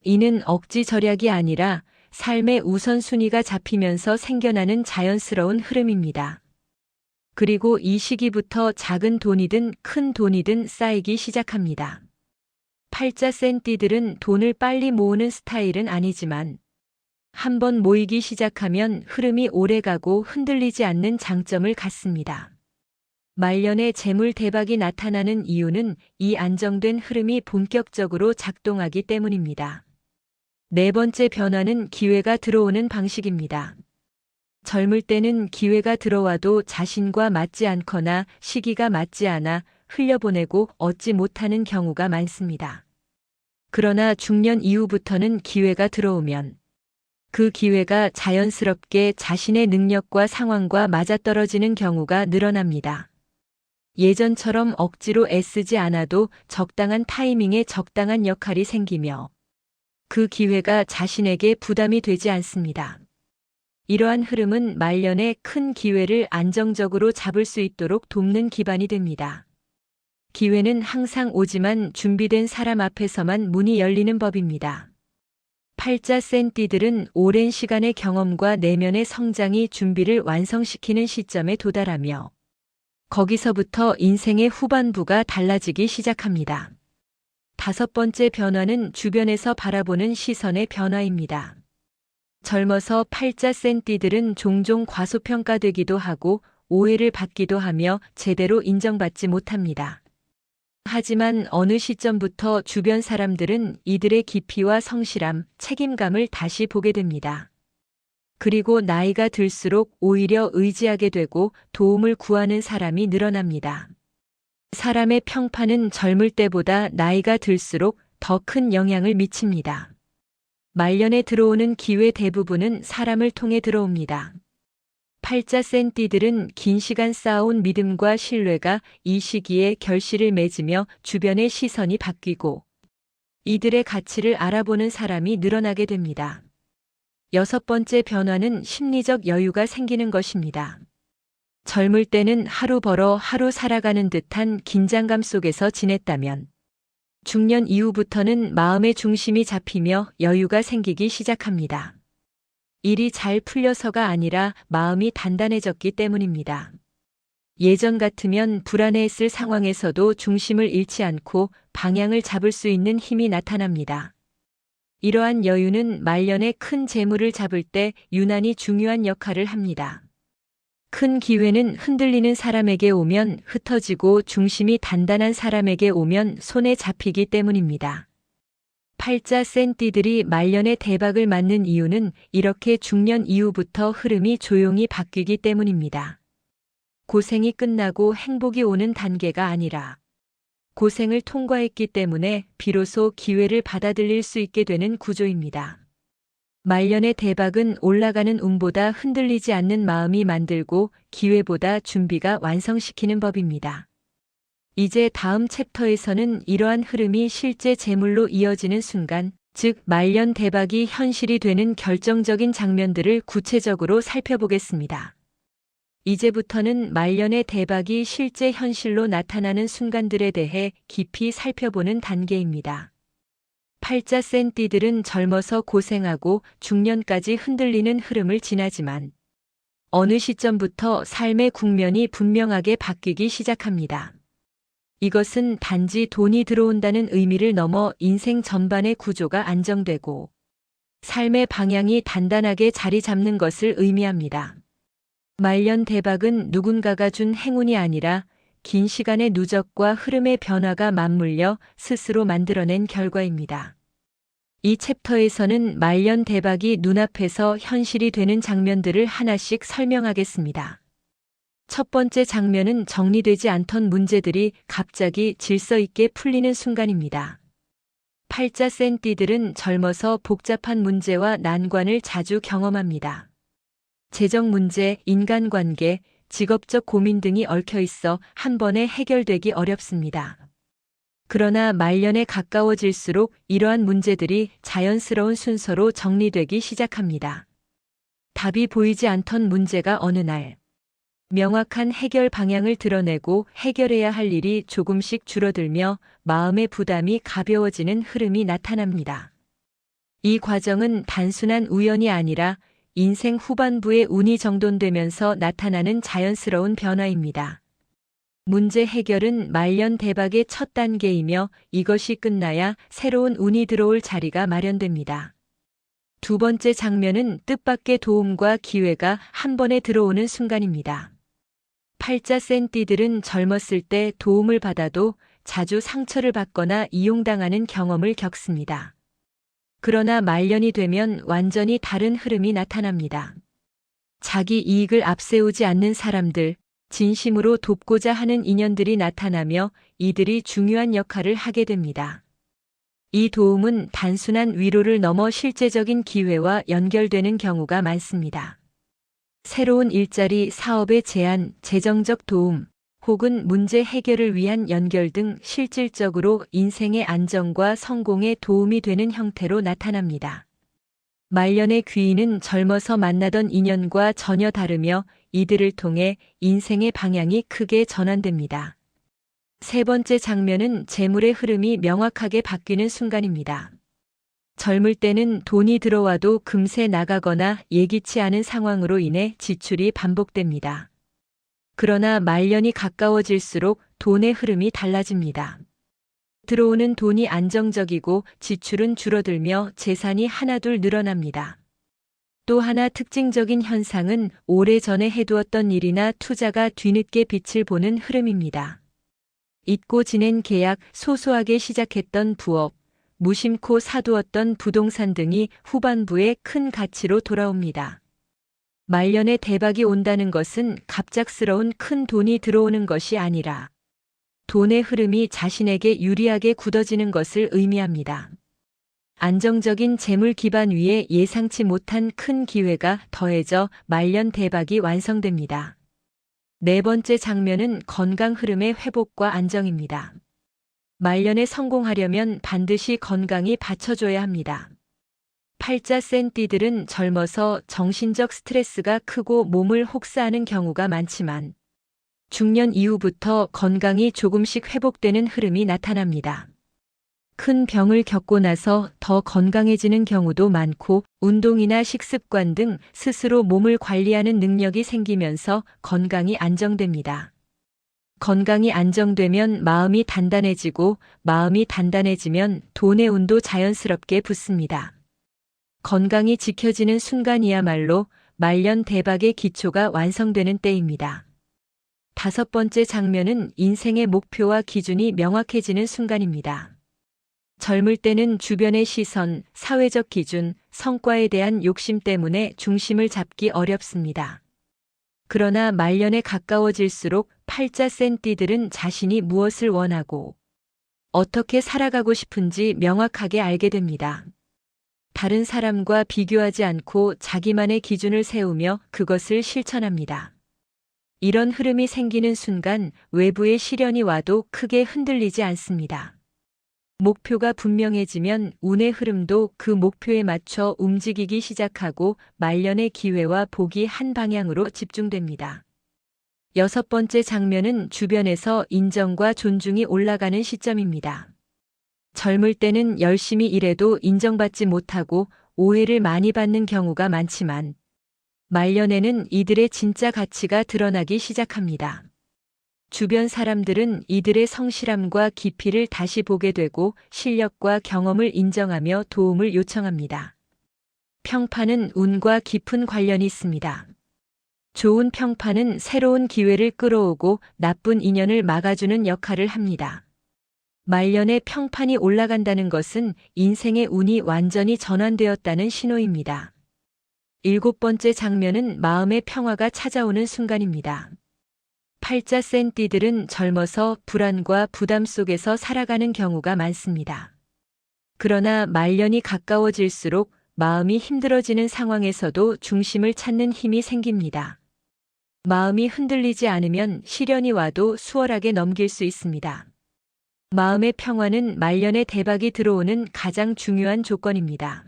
이는 억지 절약이 아니라 삶의 우선순위가 잡히면서 생겨나는 자연스러운 흐름입니다. 그리고 이 시기부터 작은 돈이든 큰 돈이든 쌓이기 시작합니다. 팔자 센 띠들은 돈을 빨리 모으는 스타일은 아니지만 한번 모이기 시작하면 흐름이 오래가고 흔들리지 않는 장점을 갖습니다. 말년에 재물 대박이 나타나는 이유는 이 안정된 흐름이 본격적으로 작동하기 때문입니다. 네 번째 변화는 기회가 들어오는 방식입니다. 젊을 때는 기회가 들어와도 자신과 맞지 않거나 시기가 맞지 않아 흘려보내고 얻지 못하는 경우가 많습니다. 그러나 중년 이후부터는 기회가 들어오면 그 기회가 자연스럽게 자신의 능력과 상황과 맞아떨어지는 경우가 늘어납니다. 예전처럼 억지로 애쓰지 않아도 적당한 타이밍에 적당한 역할이 생기며 그 기회가 자신에게 부담이 되지 않습니다. 이러한 흐름은 말년에 큰 기회를 안정적으로 잡을 수 있도록 돕는 기반이 됩니다. 기회는 항상 오지만 준비된 사람 앞에서만 문이 열리는 법입니다. 팔자 센 띠들은 오랜 시간의 경험과 내면의 성장이 준비를 완성시키는 시점에 도달하며 거기서부터 인생의 후반부가 달라지기 시작합니다. 다섯 번째 변화는 주변에서 바라보는 시선의 변화입니다. 젊어서 팔자 센 띠들은 종종 과소평가되기도 하고 오해를 받기도 하며 제대로 인정받지 못합니다. 하지만 어느 시점부터 주변 사람들은 이들의 깊이와 성실함, 책임감을 다시 보게 됩니다. 그리고 나이가 들수록 오히려 의지하게 되고 도움을 구하는 사람이 늘어납니다. 사람의 평판은 젊을 때보다 나이가 들수록 더 큰 영향을 미칩니다. 말년에 들어오는 기회 대부분은 사람을 통해 들어옵니다. 팔자 센 띠들은 긴 시간 쌓아온 믿음과 신뢰가 이 시기에 결실을 맺으며 주변의 시선이 바뀌고 이들의 가치를 알아보는 사람이 늘어나게 됩니다. 여섯 번째 변화는 심리적 여유가 생기는 것입니다. 젊을 때는 하루 벌어 하루 살아가는 듯한 긴장감 속에서 지냈다면 중년 이후부터는 마음의 중심이 잡히며 여유가 생기기 시작합니다. 일이 잘 풀려서가 아니라 마음이 단단해졌기 때문입니다. 예전 같으면 불안해했을 상황에서도 중심을 잃지 않고 방향을 잡을 수 있는 힘이 나타납니다. 이러한 여유는 말년에 큰 재물을 잡을 때 유난히 중요한 역할을 합니다. 큰 기회는 흔들리는 사람에게 오면 흩어지고 중심이 단단한 사람에게 오면 손에 잡히기 때문입니다. 팔자 센 띠들이 말년에 대박을 맞는 이유는 이렇게 중년 이후부터 흐름이 조용히 바뀌기 때문입니다. 고생이 끝나고 행복이 오는 단계가 아니라 고생을 통과했기 때문에 비로소 기회를 받아들일 수 있게 되는 구조입니다. 말년의 대박은 올라가는 운보다 흔들리지 않는 마음이 만들고 기회보다 준비가 완성시키는 법입니다. 이제 다음 챕터에서는 이러한 흐름이 실제 재물로 이어지는 순간, 즉 말년 대박이 현실이 되는 결정적인 장면들을 구체적으로 살펴보겠습니다. 이제부터는 말년의 대박이 실제 현실로 나타나는 순간들에 대해 깊이 살펴보는 단계입니다. 팔자 센 띠들은 젊어서 고생하고 중년까지 흔들리는 흐름을 지나지만 어느 시점부터 삶의 국면이 분명하게 바뀌기 시작합니다. 이것은 단지 돈이 들어온다는 의미를 넘어 인생 전반의 구조가 안정되고 삶의 방향이 단단하게 자리 잡는 것을 의미합니다. 말년 대박은 누군가가 준 행운이 아니라 긴 시간의 누적과 흐름의 변화가 맞물려 스스로 만들어낸 결과입니다. 이 챕터에서는 말년 대박이 눈앞에서 현실이 되는 장면들을 하나씩 설명하겠습니다. 첫 번째 장면은 정리되지 않던 문제들이 갑자기 질서 있게 풀리는 순간입니다. 팔자 센 띠들은 젊어서 복잡한 문제와 난관을 자주 경험합니다. 재정 문제, 인간관계, 직업적 고민 등이 얽혀 있어 한 번에 해결되기 어렵습니다. 그러나 말년에 가까워질수록 이러한 문제들이 자연스러운 순서로 정리되기 시작합니다. 답이 보이지 않던 문제가 어느 날 명확한 해결 방향을 드러내고 해결해야 할 일이 조금씩 줄어들며 마음의 부담이 가벼워지는 흐름이 나타납니다. 이 과정은 단순한 우연이 아니라 인생 후반부의 운이 정돈되면서 나타나는 자연스러운 변화입니다. 문제 해결은 말년 대박의 첫 단계이며 이것이 끝나야 새로운 운이 들어올 자리가 마련됩니다. 두 번째 장면은 뜻밖의 도움과 기회가 한 번에 들어오는 순간입니다. 팔자 센 띠들은 젊었을 때 도움을 받아도 자주 상처를 받거나 이용당하는 경험을 겪습니다. 그러나 말년이 되면 완전히 다른 흐름이 나타납니다. 자기 이익을 앞세우지 않는 사람들, 진심으로 돕고자 하는 인연들이 나타나며 이들이 중요한 역할을 하게 됩니다. 이 도움은 단순한 위로를 넘어 실제적인 기회와 연결되는 경우가 많습니다. 새로운 일자리, 사업의 제안, 재정적 도움, 혹은 문제 해결을 위한 연결 등 실질적으로 인생의 안정과 성공에 도움이 되는 형태로 나타납니다. 말년의 귀인은 젊어서 만나던 인연과 전혀 다르며 이들을 통해 인생의 방향이 크게 전환됩니다. 세 번째 장면은 재물의 흐름이 명확하게 바뀌는 순간입니다. 젊을 때는 돈이 들어와도 금세 나가거나 예기치 않은 상황으로 인해 지출이 반복됩니다. 그러나 말년이 가까워질수록 돈의 흐름이 달라집니다. 들어오는 돈이 안정적이고 지출은 줄어들며 재산이 하나둘 늘어납니다. 또 하나 특징적인 현상은 오래전에 해두었던 일이나 투자가 뒤늦게 빛을 보는 흐름입니다. 잊고 지낸 계약, 소소하게 시작했던 부업, 무심코 사두었던 부동산 등이 후반부에 큰 가치로 돌아옵니다. 말년에 대박이 온다는 것은 갑작스러운 큰 돈이 들어오는 것이 아니라 돈의 흐름이 자신에게 유리하게 굳어지는 것을 의미합니다. 안정적인 재물 기반 위에 예상치 못한 큰 기회가 더해져 말년 대박이 완성됩니다. 네 번째 장면은 건강 흐름의 회복과 안정입니다. 말년에 성공하려면 반드시 건강이 받쳐줘야 합니다. 팔자 센 띠들은 젊어서 정신적 스트레스가 크고 몸을 혹사하는 경우가 많지만 중년 이후부터 건강이 조금씩 회복되는 흐름이 나타납니다. 큰 병을 겪고 나서 더 건강해지는 경우도 많고 운동이나 식습관 등 스스로 몸을 관리하는 능력이 생기면서 건강이 안정됩니다. 건강이 안정되면 마음이 단단해지고 마음이 단단해지면 돈의 운도 자연스럽게 붙습니다. 건강이 지켜지는 순간이야말로 말년 대박의 기초가 완성되는 때입니다. 다섯 번째 장면은 인생의 목표와 기준이 명확해지는 순간입니다. 젊을 때는 주변의 시선, 사회적 기준, 성과에 대한 욕심 때문에 중심을 잡기 어렵습니다. 그러나 말년에 가까워질수록 팔자 센 띠들은 자신이 무엇을 원하고 어떻게 살아가고 싶은지 명확하게 알게 됩니다. 다른 사람과 비교하지 않고 자기만의 기준을 세우며 그것을 실천합니다. 이런 흐름이 생기는 순간 외부의 시련이 와도 크게 흔들리지 않습니다. 목표가 분명해지면 운의 흐름도 그 목표에 맞춰 움직이기 시작하고 말년의 기회와 복이 한 방향으로 집중됩니다. 여섯 번째 장면은 주변에서 인정과 존중이 올라가는 시점입니다. 젊을 때는 열심히 일해도 인정받지 못하고 오해를 많이 받는 경우가 많지만 말년에는 이들의 진짜 가치가 드러나기 시작합니다. 주변 사람들은 이들의 성실함과 깊이를 다시 보게 되고 실력과 경험을 인정하며 도움을 요청합니다. 평판은 운과 깊은 관련이 있습니다. 좋은 평판은 새로운 기회를 끌어오고 나쁜 인연을 막아주는 역할을 합니다. 말년에 평판이 올라간다는 것은 인생의 운이 완전히 전환되었다는 신호입니다. 일곱 번째 장면은 마음의 평화가 찾아오는 순간입니다. 팔자 센 띠들은 젊어서 불안과 부담 속에서 살아가는 경우가 많습니다. 그러나 말년이 가까워질수록 마음이 힘들어지는 상황에서도 중심을 찾는 힘이 생깁니다. 마음이 흔들리지 않으면 시련이 와도 수월하게 넘길 수 있습니다. 마음의 평화는 말년에 대박이 들어오는 가장 중요한 조건입니다.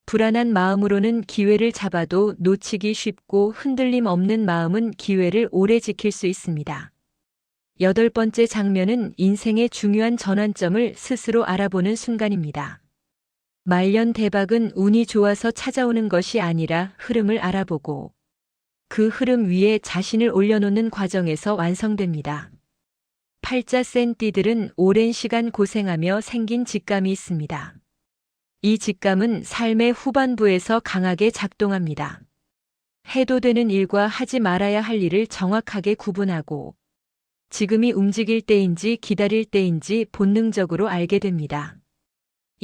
불안한 마음으로는 기회를 잡아도 놓치기 쉽고 흔들림 없는 마음은 기회를 오래 지킬 수 있습니다. 8번째 장면은 인생의 중요한 전환점을 스스로 알아보는 순간입니다. 말년 대박은 운이 좋아서 찾아오는 것이 아니라 흐름을 알아보고 그 흐름 위에 자신을 올려놓는 과정에서 완성됩니다. 팔자 센 띠들은 오랜 시간 고생하며 생긴 직감이 있습니다. 이 직감은 삶의 후반부에서 강하게 작동합니다. 해도 되는 일과 하지 말아야 할 일을 정확하게 구분하고 지금이 움직일 때인지 기다릴 때인지 본능적으로 알게 됩니다.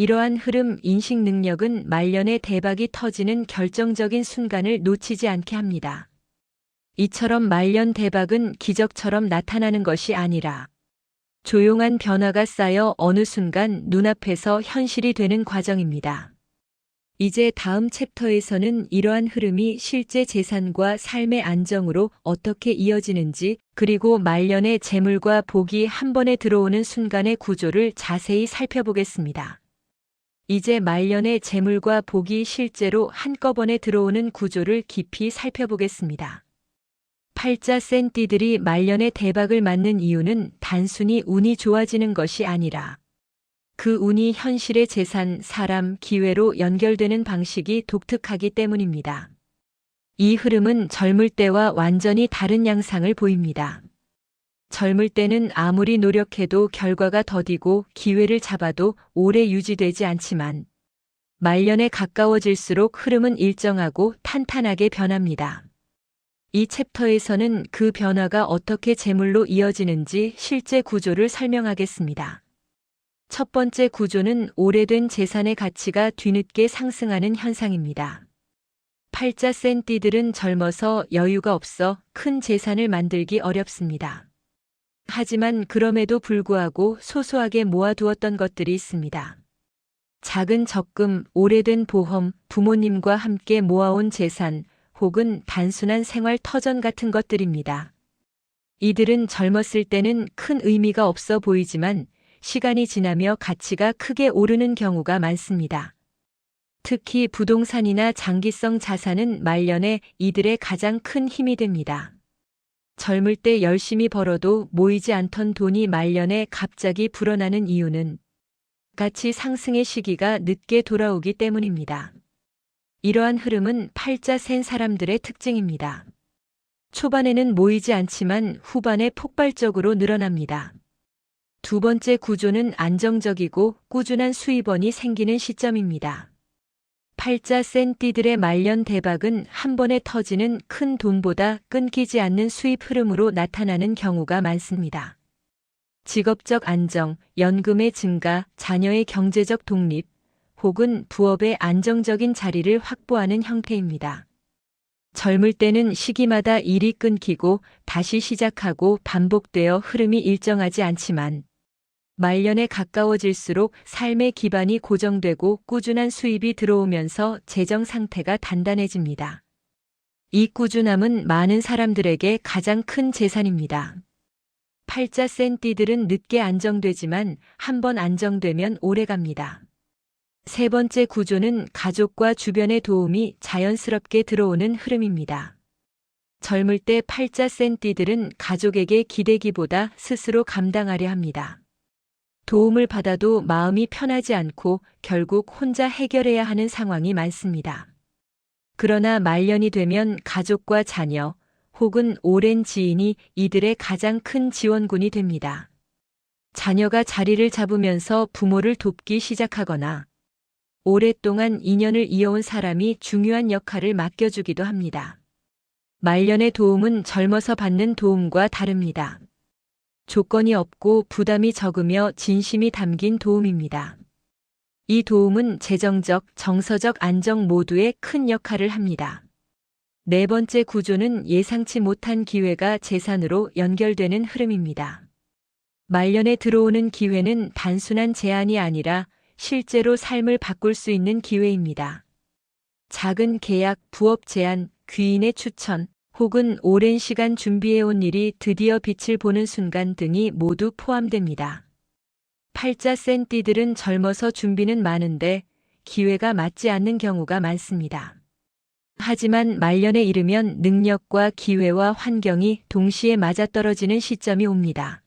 이러한 흐름 인식 능력은 말년에 대박이 터지는 결정적인 순간을 놓치지 않게 합니다. 이처럼 말년 대박은 기적처럼 나타나는 것이 아니라 조용한 변화가 쌓여 어느 순간 눈앞에서 현실이 되는 과정입니다. 이제 다음 챕터에서는 이러한 흐름이 실제 재산과 삶의 안정으로 어떻게 이어지는지, 그리고 말년의 재물과 복이 한 번에 들어오는 순간의 구조를 자세히 살펴보겠습니다. 이제 말년의 재물과 복이 실제로 한꺼번에 들어오는 구조를 깊이 살펴보겠습니다. 팔자 센 띠들이 말년의 대박을 맞는 이유는 단순히 운이 좋아지는 것이 아니라 그 운이 현실의 재산, 사람, 기회로 연결되는 방식이 독특하기 때문입니다. 이 흐름은 젊을 때와 완전히 다른 양상을 보입니다. 젊을 때는 아무리 노력해도 결과가 더디고 기회를 잡아도 오래 유지되지 않지만 말년에 가까워질수록 흐름은 일정하고 탄탄하게 변합니다. 이 챕터에서는 그 변화가 어떻게 재물로 이어지는지 실제 구조를 설명하겠습니다. 첫 번째 구조는 오래된 재산의 가치가 뒤늦게 상승하는 현상입니다. 팔자 센 띠들은 젊어서 여유가 없어 큰 재산을 만들기 어렵습니다. 하지만 그럼에도 불구하고 소소하게 모아두었던 것들이 있습니다. 작은 적금, 오래된 보험, 부모님과 함께 모아온 재산, 혹은 단순한 생활 터전 같은 것들입니다. 이들은 젊었을 때는 큰 의미가 없어 보이지만 시간이 지나며 가치가 크게 오르는 경우가 많습니다. 특히 부동산이나 장기성 자산은 말년에 이들의 가장 큰 힘이 됩니다. 젊을 때 열심히 벌어도 모이지 않던 돈이 말년에 갑자기 불어나는 이유는 가치 상승의 시기가 늦게 돌아오기 때문입니다. 이러한 흐름은 팔자 센 사람들의 특징입니다. 초반에는 모이지 않지만 후반에 폭발적으로 늘어납니다. 두 번째 구조는 안정적이고 꾸준한 수입원이 생기는 시점입니다. 팔자 센 띠들의 말년 대박은 한 번에 터지는 큰 돈보다 끊기지 않는 수입 흐름으로 나타나는 경우가 많습니다. 직업적 안정, 연금의 증가, 자녀의 경제적 독립, 혹은 부업의 안정적인 자리를 확보하는 형태입니다. 젊을 때는 시기마다 일이 끊기고 다시 시작하고 반복되어 흐름이 일정하지 않지만 말년에 가까워질수록 삶의 기반이 고정되고 꾸준한 수입이 들어오면서 재정 상태가 단단해집니다. 이 꾸준함은 많은 사람들에게 가장 큰 재산입니다. 팔자 센 띠들은 늦게 안정되지만 한번 안정되면 오래갑니다. 세 번째 구조는 가족과 주변의 도움이 자연스럽게 들어오는 흐름입니다. 젊을 때 팔자 센 띠들은 가족에게 기대기보다 스스로 감당하려 합니다. 도움을 받아도 마음이 편하지 않고 결국 혼자 해결해야 하는 상황이 많습니다. 그러나 말년이 되면 가족과 자녀 혹은 오랜 지인이 이들의 가장 큰 지원군이 됩니다. 자녀가 자리를 잡으면서 부모를 돕기 시작하거나 오랫동안 인연을 이어온 사람이 중요한 역할을 맡겨주기도 합니다. 말년의 도움은 젊어서 받는 도움과 다릅니다. 조건이 없고 부담이 적으며 진심이 담긴 도움입니다. 이 도움은 재정적, 정서적 안정 모두에 큰 역할을 합니다. 네 번째 구조는 예상치 못한 기회가 재산으로 연결되는 흐름입니다. 말년에 들어오는 기회는 단순한 제안이 아니라 실제로 삶을 바꿀 수 있는 기회입니다. 작은 계약, 부업 제안, 귀인의 추천, 혹은 오랜 시간 준비해온 일이 드디어 빛을 보는 순간 등이 모두 포함됩니다. 팔자 센 띠들은 젊어서 준비는 많은데 기회가 맞지 않는 경우가 많습니다. 하지만 말년에 이르면 능력과 기회와 환경이 동시에 맞아떨어지는 시점이 옵니다.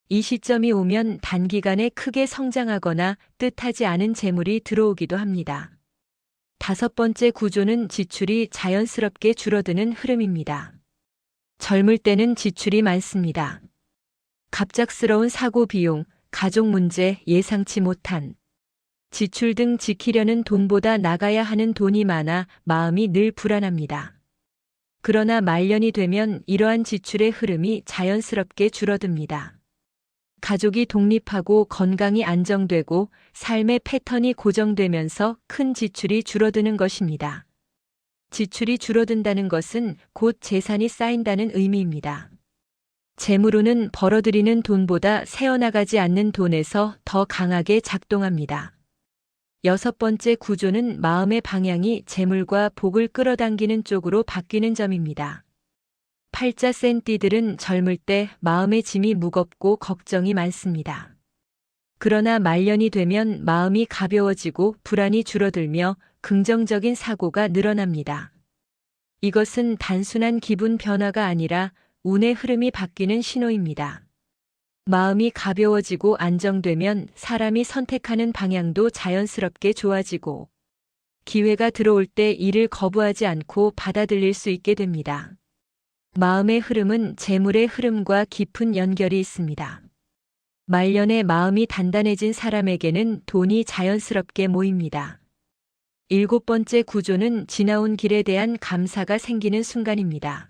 이 시점이 오면 단기간에 크게 성장하거나 뜻하지 않은 재물이 들어오기도 합니다. 다섯 번째 구조는 지출이 자연스럽게 줄어드는 흐름입니다. 젊을 때는 지출이 많습니다. 갑작스러운 사고 비용, 가족 문제, 예상치 못한 지출 등 지키려는 돈보다 나가야 하는 돈이 많아 마음이 늘 불안합니다. 그러나 말년이 되면 이러한 지출의 흐름이 자연스럽게 줄어듭니다. 가족이 독립하고 건강이 안정되고 삶의 패턴이 고정되면서 큰 지출이 줄어드는 것입니다. 지출이 줄어든다는 것은 곧 재산이 쌓인다는 의미입니다. 재물운은 벌어들이는 돈보다 새어나가지 않는 돈에서 더 강하게 작동합니다. 여섯 번째 구조는 마음의 방향이 재물과 복을 끌어당기는 쪽으로 바뀌는 점입니다. 팔자 센 띠들은 젊을 때 마음의 짐이 무겁고 걱정이 많습니다. 그러나 말년이 되면 마음이 가벼워지고 불안이 줄어들며 긍정적인 사고가 늘어납니다. 이것은 단순한 기분 변화가 아니라 운의 흐름이 바뀌는 신호입니다. 마음이 가벼워지고 안정되면 사람이 선택하는 방향도 자연스럽게 좋아지고 기회가 들어올 때 이를 거부하지 않고 받아들일 수 있게 됩니다. 마음의 흐름은 재물의 흐름과 깊은 연결이 있습니다. 말년에 마음이 단단해진 사람에게는 돈이 자연스럽게 모입니다. 일곱 번째 구조는 지나온 길에 대한 감사가 생기는 순간입니다.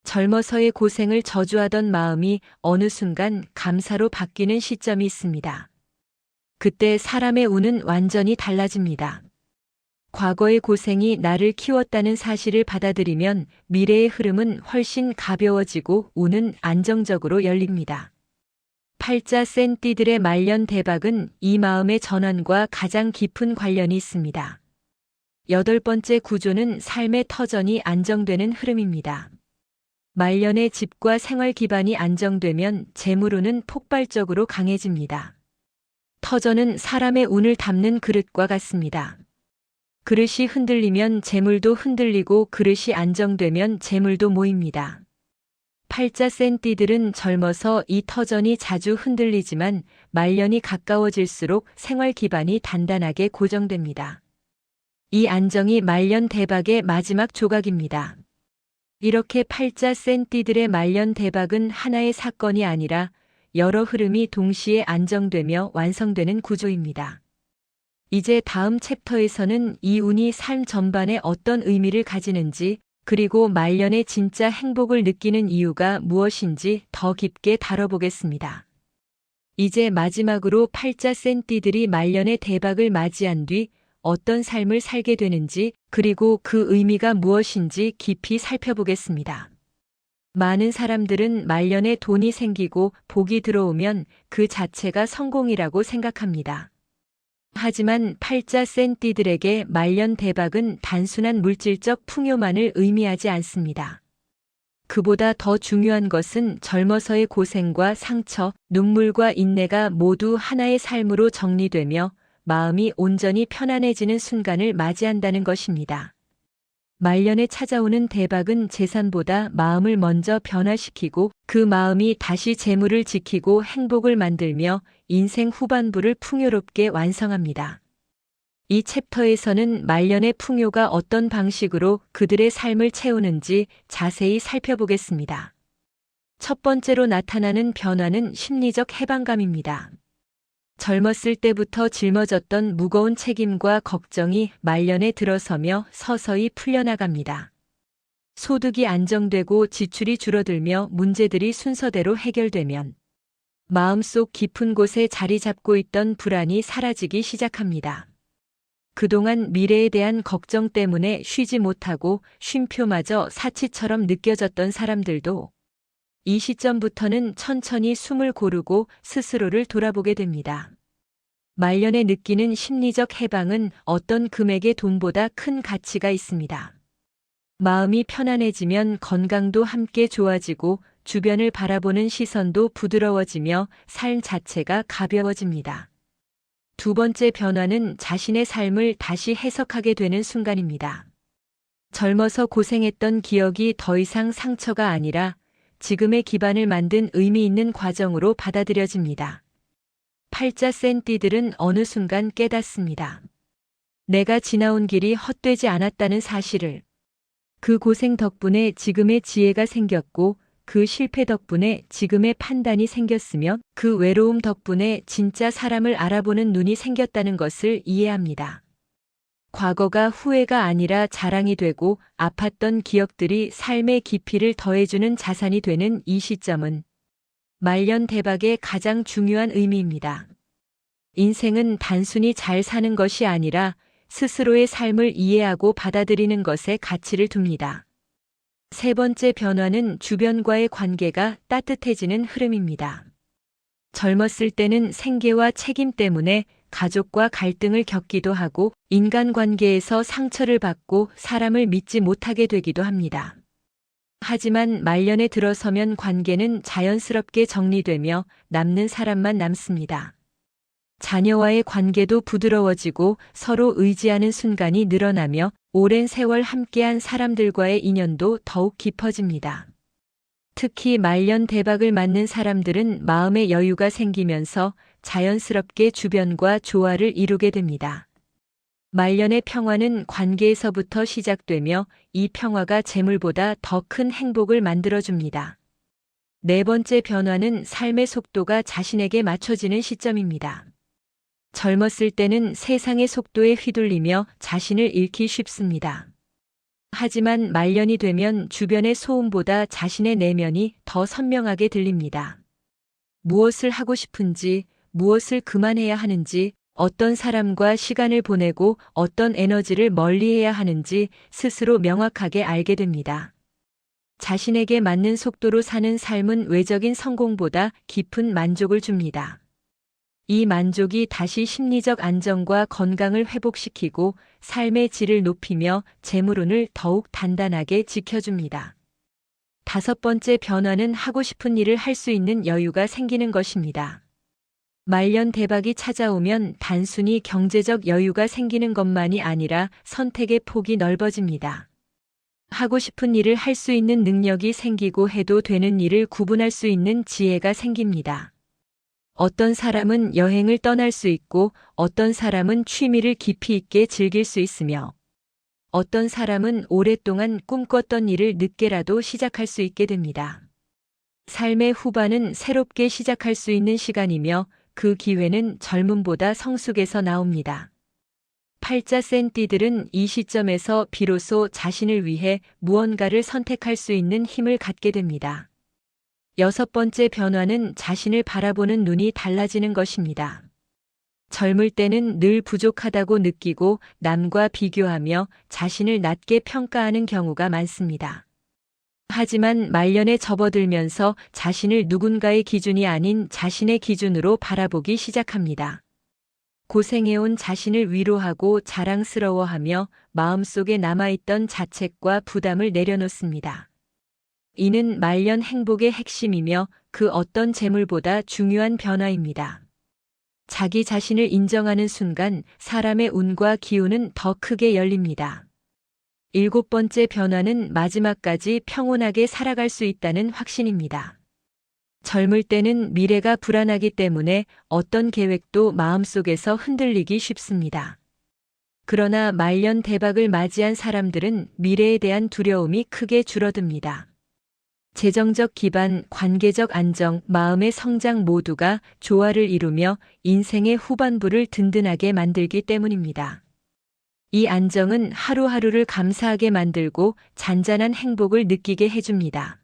젊어서의 고생을 저주하던 마음이 어느 순간 감사로 바뀌는 시점이 있습니다. 그때 사람의 운은 완전히 달라집니다. 과거의 고생이 나를 키웠다는 사실을 받아들이면 미래의 흐름은 훨씬 가벼워지고 운은 안정적으로 열립니다. 팔자 센 띠들의 말년 대박은 이 마음의 전환과 가장 깊은 관련이 있습니다. 여덟 번째 구조는 삶의 터전이 안정되는 흐름입니다. 말년에 집과 생활 기반이 안정되면 재물운은 폭발적으로 강해집니다. 터전은 사람의 운을 담는 그릇과 같습니다. 그릇이 흔들리면 재물도 흔들리고 그릇이 안정되면 재물도 모입니다. 팔자 센 띠들은 젊어서 이 터전이 자주 흔들리지만 말년이 가까워질수록 생활 기반이 단단하게 고정됩니다. 이 안정이 말년 대박의 마지막 조각입니다. 이렇게 팔자 센 띠들의 말년 대박은 하나의 사건이 아니라 여러 흐름이 동시에 안정되며 완성되는 구조입니다. 이제 다음 챕터에서는 이 운이 삶 전반에 어떤 의미를 가지는지 그리고 말년에 진짜 행복을 느끼는 이유가 무엇인지 더 깊게 다뤄보겠습니다. 이제 마지막으로 팔자 센 띠들이 말년의 대박을 맞이한 뒤 어떤 삶을 살게 되는지 그리고 그 의미가 무엇인지 깊이 살펴보겠습니다. 많은 사람들은 말년에 돈이 생기고 복이 들어오면 그 자체가 성공이라고 생각합니다. 하지만 팔자 센 띠들에게 말년 대박은 단순한 물질적 풍요만을 의미하지 않습니다. 그보다 더 중요한 것은 젊어서의 고생과 상처, 눈물과 인내가 모두 하나의 삶으로 정리되며 마음이 온전히 편안해지는 순간을 맞이한다는 것입니다. 말년에 찾아오는 대박은 재산보다 마음을 먼저 변화시키고 그 마음이 다시 재물을 지키고 행복을 만들며 인생 후반부를 풍요롭게 완성합니다. 이 챕터에서는 말년의 풍요가 어떤 방식으로 그들의 삶을 채우는지 자세히 살펴보겠습니다. 첫 번째로 나타나는 변화는 심리적 해방감입니다. 젊었을 때부터 짊어졌던 무거운 책임과 걱정이 말년에 들어서며 서서히 풀려나갑니다. 소득이 안정되고 지출이 줄어들며 문제들이 순서대로 해결되면 마음속 깊은 곳에 자리 잡고 있던 불안이 사라지기 시작합니다. 그동안 미래에 대한 걱정 때문에 쉬지 못하고 쉼표마저 사치처럼 느껴졌던 사람들도 이 시점부터는 천천히 숨을 고르고 스스로를 돌아보게 됩니다. 말년에 느끼는 심리적 해방은 어떤 금액의 돈보다 큰 가치가 있습니다. 마음이 편안해지면 건강도 함께 좋아지고 주변을 바라보는 시선도 부드러워지며 삶 자체가 가벼워집니다. 두 번째 변화는 자신의 삶을 다시 해석하게 되는 순간입니다. 젊어서 고생했던 기억이 더 이상 상처가 아니라 지금의 기반을 만든 의미 있는 과정으로 받아들여집니다. 팔자 센 띠들은 어느 순간 깨닫습니다. 내가 지나온 길이 헛되지 않았다는 사실을. 그 고생 덕분에 지금의 지혜가 생겼고 그 실패 덕분에 지금의 판단이 생겼으며 그 외로움 덕분에 진짜 사람을 알아보는 눈이 생겼다는 것을 이해합니다. 과거가 후회가 아니라 자랑이 되고 아팠던 기억들이 삶의 깊이를 더해주는 자산이 되는 이 시점은 말년 대박의 가장 중요한 의미입니다. 인생은 단순히 잘 사는 것이 아니라 스스로의 삶을 이해하고 받아들이는 것에 가치를 둡니다. 세 번째 변화는 주변과의 관계가 따뜻해지는 흐름입니다. 젊었을 때는 생계와 책임 때문에 가족과 갈등을 겪기도 하고 인간관계에서 상처를 받고 사람을 믿지 못하게 되기도 합니다. 하지만 말년에 들어서면 관계는 자연스럽게 정리되며 남는 사람만 남습니다. 자녀와의 관계도 부드러워지고 서로 의지하는 순간이 늘어나며 오랜 세월 함께한 사람들과의 인연도 더욱 깊어집니다. 특히 말년 대박을 맞는 사람들은 마음의 여유가 생기면서 자연스럽게 주변과 조화를 이루게 됩니다. 말년의 평화는 관계에서부터 시작되며 이 평화가 재물보다 더 큰 행복을 만들어줍니다. 네 번째 변화는 삶의 속도가 자신에게 맞춰지는 시점입니다. 젊었을 때는 세상의 속도에 휘둘리며 자신을 잃기 쉽습니다. 하지만 말년이 되면 주변의 소음보다 자신의 내면이 더 선명하게 들립니다. 무엇을 하고 싶은지, 무엇을 그만해야 하는지, 어떤 사람과 시간을 보내고 어떤 에너지를 멀리해야 하는지 스스로 명확하게 알게 됩니다. 자신에게 맞는 속도로 사는 삶은 외적인 성공보다 깊은 만족을 줍니다. 이 만족이 다시 심리적 안정과 건강을 회복시키고 삶의 질을 높이며 재물운을 더욱 단단하게 지켜줍니다. 다섯 번째 변화는 하고 싶은 일을 할 수 있는 여유가 생기는 것입니다. 말년 대박이 찾아오면 단순히 경제적 여유가 생기는 것만이 아니라 선택의 폭이 넓어집니다. 하고 싶은 일을 할 수 있는 능력이 생기고 해도 되는 일을 구분할 수 있는 지혜가 생깁니다. 어떤 사람은 여행을 떠날 수 있고 어떤 사람은 취미를 깊이 있게 즐길 수 있으며 어떤 사람은 오랫동안 꿈꿨던 일을 늦게라도 시작할 수 있게 됩니다. 삶의 후반은 새롭게 시작할 수 있는 시간이며 그 기회는 젊음보다 성숙에서 나옵니다. 팔자 센 띠들은 이 시점에서 비로소 자신을 위해 무언가를 선택할 수 있는 힘을 갖게 됩니다. 여섯 번째 변화는 자신을 바라보는 눈이 달라지는 것입니다. 젊을 때는 늘 부족하다고 느끼고 남과 비교하며 자신을 낮게 평가하는 경우가 많습니다. 하지만 말년에 접어들면서 자신을 누군가의 기준이 아닌 자신의 기준으로 바라보기 시작합니다. 고생해온 자신을 위로하고 자랑스러워하며 마음속에 남아있던 자책과 부담을 내려놓습니다. 이는 말년 행복의 핵심이며 그 어떤 재물보다 중요한 변화입니다. 자기 자신을 인정하는 순간 사람의 운과 기운은 더 크게 열립니다. 일곱 번째 변화는 마지막까지 평온하게 살아갈 수 있다는 확신입니다. 젊을 때는 미래가 불안하기 때문에 어떤 계획도 마음속에서 흔들리기 쉽습니다. 그러나 말년 대박을 맞이한 사람들은 미래에 대한 두려움이 크게 줄어듭니다. 재정적 기반, 관계적 안정, 마음의 성장 모두가 조화를 이루며 인생의 후반부를 든든하게 만들기 때문입니다. 이 안정은 하루하루를 감사하게 만들고 잔잔한 행복을 느끼게 해줍니다.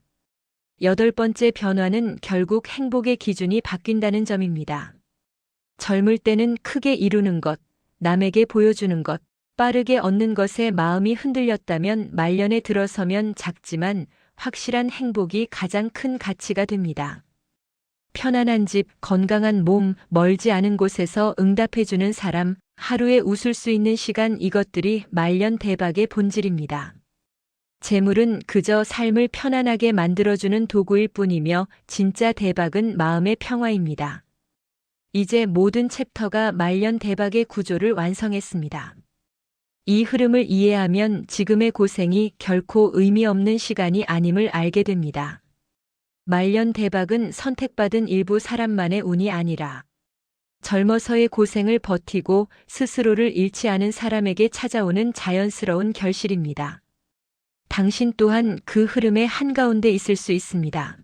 여덟 번째 변화는 결국 행복의 기준이 바뀐다는 점입니다. 젊을 때는 크게 이루는 것, 남에게 보여주는 것, 빠르게 얻는 것에 마음이 흔들렸다면 말년에 들어서면 작지만 확실한 행복이 가장 큰 가치가 됩니다. 편안한 집, 건강한 몸, 멀지 않은 곳에서 응답해주는 사람, 하루에 웃을 수 있는 시간, 이것들이 말년 대박의 본질입니다. 재물은 그저 삶을 편안하게 만들어주는 도구일 뿐이며 진짜 대박은 마음의 평화입니다. 이제 모든 챕터가 말년 대박의 구조를 완성했습니다. 이 흐름을 이해하면 지금의 고생이 결코 의미 없는 시간이 아님을 알게 됩니다. 말년 대박은 선택받은 일부 사람만의 운이 아니라 젊어서의 고생을 버티고 스스로를 잃지 않은 사람에게 찾아오는 자연스러운 결실입니다. 당신 또한 그 흐름의 한가운데 있을 수 있습니다.